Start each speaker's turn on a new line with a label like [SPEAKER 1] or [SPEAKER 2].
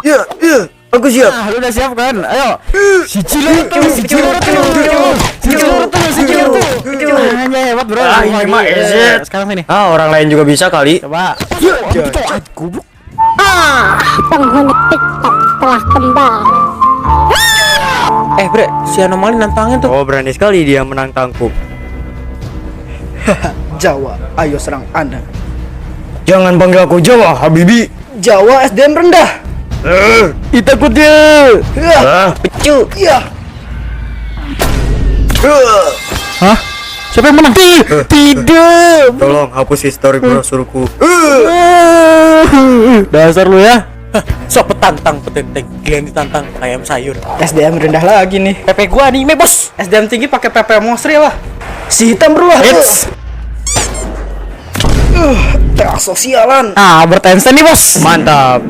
[SPEAKER 1] Ya, aku siap.
[SPEAKER 2] Nah, lu udah siap kan? Ayo. Si Cilerutu. Hanya hebat, bro.
[SPEAKER 1] Ini mah easy.
[SPEAKER 2] Sekarang sini.
[SPEAKER 1] Orang lain juga bisa kali.
[SPEAKER 2] Coba. Goblok.
[SPEAKER 3] Penghuni TikTok telah kembali.
[SPEAKER 2] Bre, si anomali nantangin tuh.
[SPEAKER 1] Oh, berani sekali dia menang tangkup.
[SPEAKER 4] Jawa, ayo serang Anda.
[SPEAKER 1] Jangan panggil aku Jawa, Habibi.
[SPEAKER 4] Jawa SDM rendah.
[SPEAKER 1] Takut dia. Pecu.
[SPEAKER 4] Iya.
[SPEAKER 2] Hah? Siapa yang menang? Tidak.
[SPEAKER 1] Tolong hapus histori brosurku.
[SPEAKER 2] Dasar lu ya. Sok petantang petenteng. Gila ditantang ayam sayur.
[SPEAKER 4] SDM rendah lagi nih.
[SPEAKER 2] PP gua anime, Bos.
[SPEAKER 4] SDM tinggi pakai PP Mosri lah. Si hitam berulah. Teasosialan.
[SPEAKER 2] Ah, Albert Einstein nih, Bos.
[SPEAKER 1] Mantap.